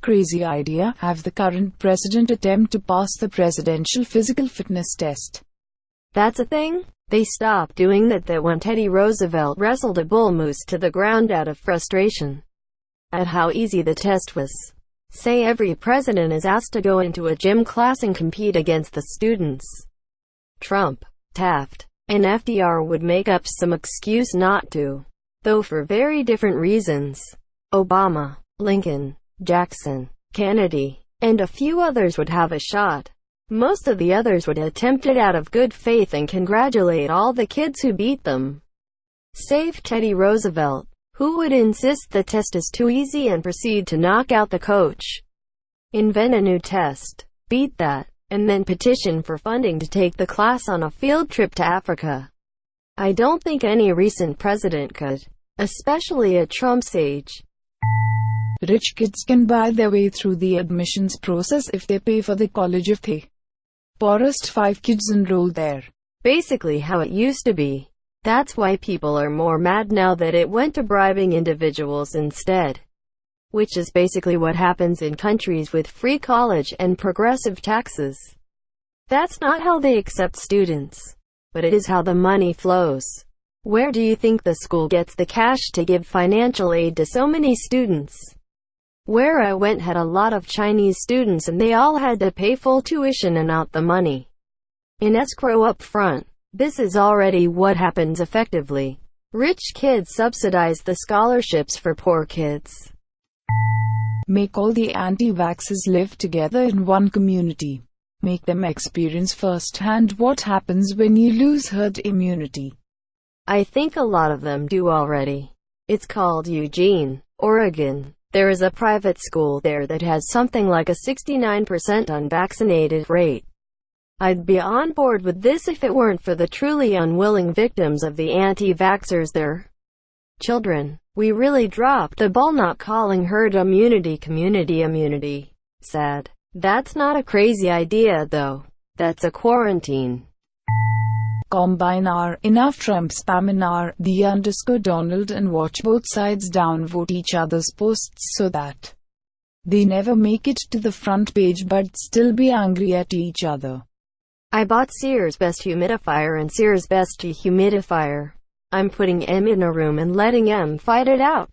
Crazy idea. Have the current president attempt to pass the presidential physical fitness test. That's a thing? They stopped doing that when Teddy Roosevelt wrestled a bull moose to the ground out of frustration at how easy the test was. Say every president is asked to go into a gym class and compete against the students. Trump, Taft, and FDR would make up some excuse not to, though for very different reasons. Obama, Lincoln, Jackson, Kennedy, and a few others would have a shot. Most of the others would attempt it out of good faith and congratulate all the kids who beat them. Save Teddy Roosevelt, who would insist the test is too easy and proceed to knock out the coach. Invent a new test, beat that, and then petition for funding to take the class on a field trip to Africa. I don't think any recent president could, especially at Trump's age. Rich kids can buy their way through the admissions process if they pay for the college of the poorest 5 kids enrolled there. Basically how it used to be. That's why people are more mad now that it went to bribing individuals instead. Which is basically what happens in countries with free college and progressive taxes. That's not how they accept students, but it is how the money flows. Where do you think the school gets the cash to give financial aid to so many students? Where I went had a lot of Chinese students and they all had to pay full tuition and out the money in escrow up front. This is already what happens effectively. Rich kids subsidize the scholarships for poor kids. Make all the anti-vaxxers live together in one community. Make them experience firsthand what happens when you lose herd immunity. I think a lot of them do already. It's called Eugene, Oregon. There is a private school there that has something like a 69% unvaccinated rate. I'd be on board with this if it weren't for the truly unwilling victims of the anti-vaxxers there. Children, we really dropped the ball not calling herd immunity community immunity. Sad. That's not a crazy idea though. That's a quarantine. Combine our enough Trump spam in our _Donald and watch both sides downvote each other's posts so that they never make it to the front page but still be angry at each other. I bought Sears Best Humidifier and Sears Best Dehumidifier. I'm putting M in a room and letting M fight it out.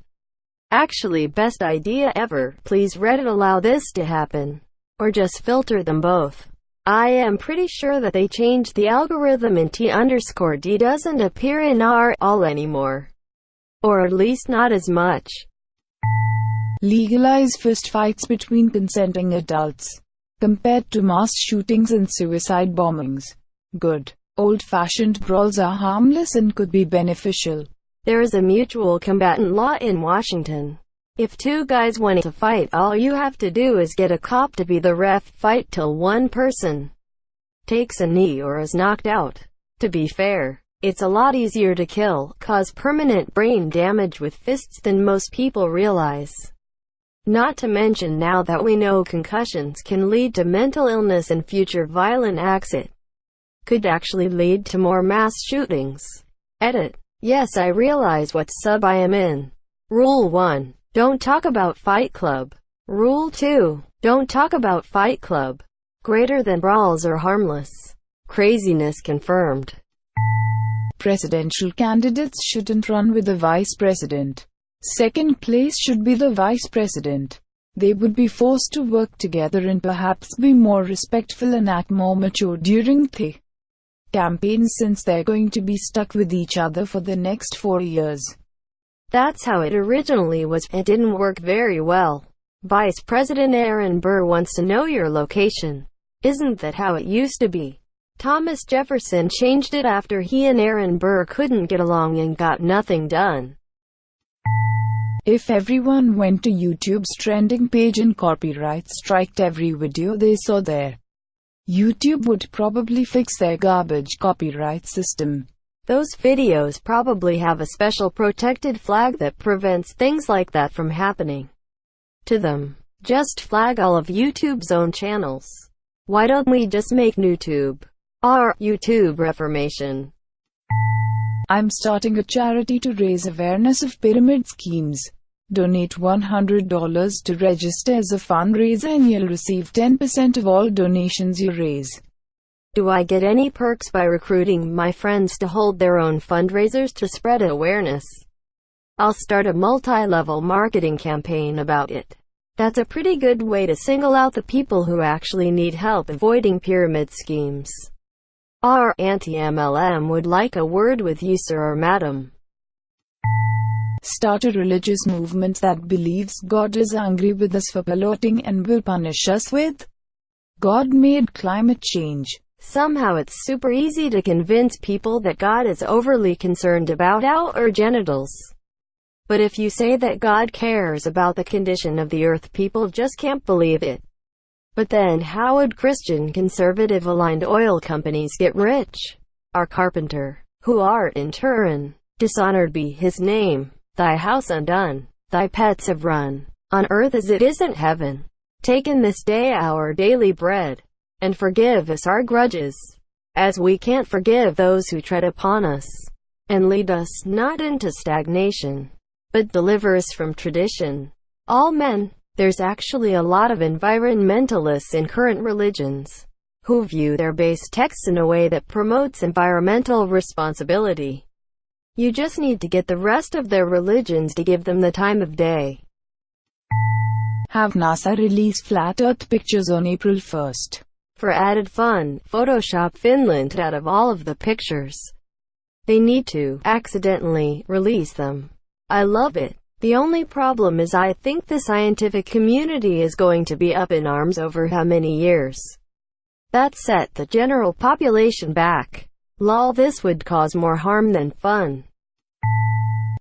Actually, best idea ever. Please Reddit allow this to happen. Or just filter them both. I am pretty sure that they changed the algorithm and T_D doesn't appear in our all anymore. Or at least not as much. Legalize fistfights between consenting adults. Compared to mass shootings and suicide bombings, good, old-fashioned brawls are harmless and could be beneficial. There is a mutual combatant law in Washington. If 2 guys want to fight, all you have to do is get a cop to be the ref, fight till one person takes a knee or is knocked out. To be fair, it's a lot easier to kill, cause permanent brain damage with fists than most people realize. Not to mention now that we know concussions can lead to mental illness and future violent acts, it could actually lead to more mass shootings. Edit. Yes, I realize what sub I am in. Rule 1. Don't talk about Fight Club. Rule 2. Don't talk about Fight Club. Greater than brawls are harmless. Craziness confirmed. Presidential candidates shouldn't run with the vice president. Second place should be the vice president. They would be forced to work together and perhaps be more respectful and act more mature during the campaign since they're going to be stuck with each other for the next 4 years. That's how it originally was. It didn't work very well. Vice President Aaron Burr wants to know your location. Isn't that how it used to be? Thomas Jefferson changed it after he and Aaron Burr couldn't get along and got nothing done. If everyone went to YouTube's trending page and copyright striked every video they saw there, YouTube would probably fix their garbage copyright system. Those videos probably have a special protected flag that prevents things like that from happening to them. Just flag all of YouTube's own channels. Why don't we just make NewTube our YouTube Reformation? I'm starting a charity to raise awareness of pyramid schemes. Donate $100 to register as a fundraiser and you'll receive 10% of all donations you raise. Do I get any perks by recruiting my friends to hold their own fundraisers to spread awareness? I'll start a multi-level marketing campaign about it. That's a pretty good way to single out the people who actually need help avoiding pyramid schemes. Our anti-MLM would like a word with you, sir or madam. Start a religious movement that believes God is angry with us for polluting and will punish us with God-made climate change. Somehow it's super easy to convince people that God is overly concerned about our genitals. But if you say that God cares about the condition of the earth, people just can't believe it. But then how would Christian conservative-aligned oil companies get rich? Our carpenter, who art in Turin, dishonored be his name, thy house undone, thy pets have run, on earth as it is in heaven. Take in this day our daily bread, and forgive us our grudges, as we can't forgive those who tread upon us. And lead us not into stagnation, but deliver us from tradition. All men. There's actually a lot of environmentalists in current religions, who view their base texts in a way that promotes environmental responsibility. You just need to get the rest of their religions to give them the time of day. Have NASA release flat Earth pictures on April 1st. For added fun, Photoshop Finland out of all of the pictures. They need to accidentally release them. I love it. The only problem is I think the scientific community is going to be up in arms over how many years that set the general population back. Lol, this would cause more harm than fun.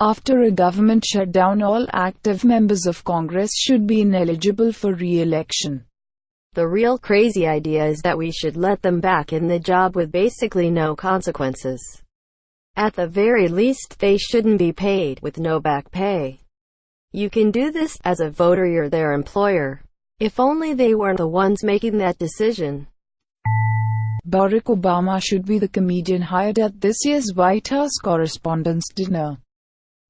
After a government shutdown, all active members of Congress should be ineligible for re-election. The real crazy idea is that we should let them back in the job with basically no consequences. At the very least, they shouldn't be paid with no back pay. You can do this as a voter, you're their employer. If only they weren't the ones making that decision. Barack Obama should be the comedian hired at this year's White House Correspondents' Dinner.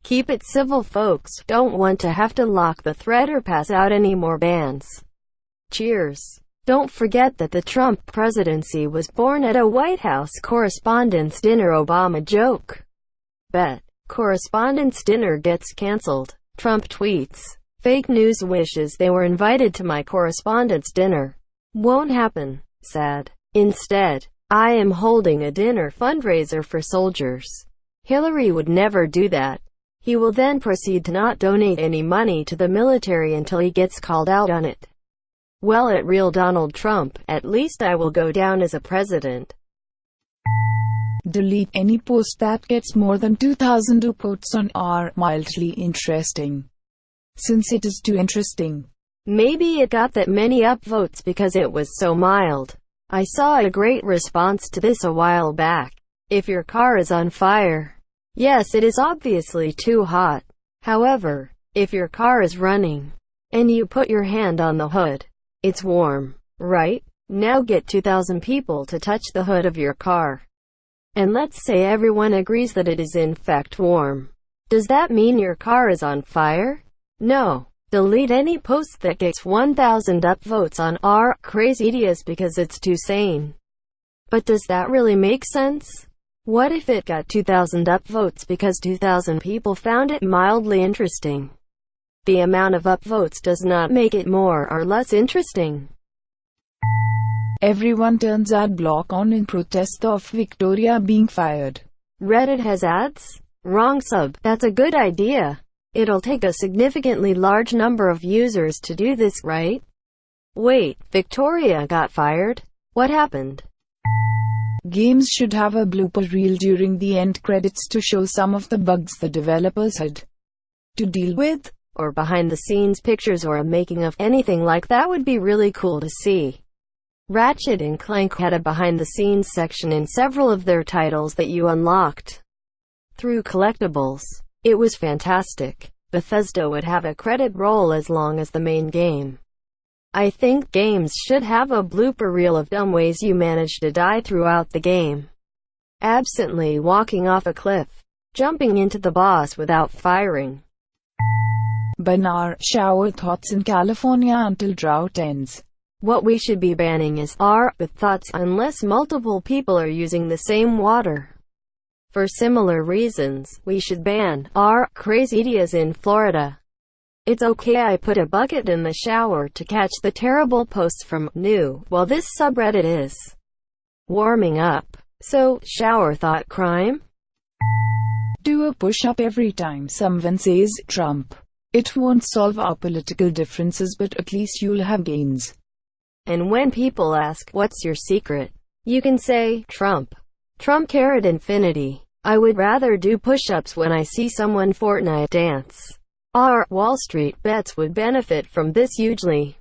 Keep it civil, folks. Don't want to have to lock the thread or pass out any more bans. Cheers. Don't forget that the Trump presidency was born at a White House Correspondents' Dinner. Obama joke. Bet. Correspondents' Dinner gets cancelled. Trump tweets. Fake news wishes they were invited to my correspondents' dinner. Won't happen. Sad. Instead, I am holding a dinner fundraiser for soldiers. Hillary would never do that. He will then proceed to not donate any money to the military until he gets called out on it. Well, at real Donald Trump, at least I will go down as a president. Delete any post that gets more than 2,000 upvotes on r mildly interesting. Since it is too interesting. Maybe it got that many upvotes because it was so mild. I saw a great response to this a while back. If your car is on fire. Yes, it is obviously too hot. However, if your car is running, and you put your hand on the hood, it's warm, right? Now get 2,000 people to touch the hood of your car. And let's say everyone agrees that it is in fact warm. Does that mean your car is on fire? No. Delete any post that gets 1,000 upvotes on r CrazyIdeas because it's too sane. But does that really make sense? What if it got 2,000 upvotes because 2,000 people found it mildly interesting? The amount of upvotes does not make it more or less interesting. Everyone turns ad block on in protest of Victoria being fired. Reddit has ads? Wrong sub. That's a good idea. It'll take a significantly large number of users to do this, right? Wait, Victoria got fired? What happened? Games should have a blooper reel during the end credits to show some of the bugs the developers had to deal with. Or behind-the-scenes pictures or a making of. Anything like that would be really cool to see. Ratchet & Clank had a behind-the-scenes section in several of their titles that you unlocked through collectibles. It was fantastic. Bethesda would have a credit roll as long as the main game. I think games should have a blooper reel of dumb ways you managed to die throughout the game. Absently walking off a cliff. Jumping into the boss without firing. Ban our shower thoughts in California until drought ends. What we should be banning is our with thoughts unless multiple people are using the same water. For similar reasons, we should ban our CrazyIdeas in Florida. It's okay I put a bucket in the shower to catch the terrible posts from new while this subreddit is warming up. So, shower thought crime? Do a push-up every time someone says Trump. It won't solve our political differences, but at least you'll have gains. And when people ask, what's your secret? You can say, Trump. Trump carrot infinity. I would rather do push-ups when I see someone Fortnite dance. Our Wall Street bets would benefit from this hugely.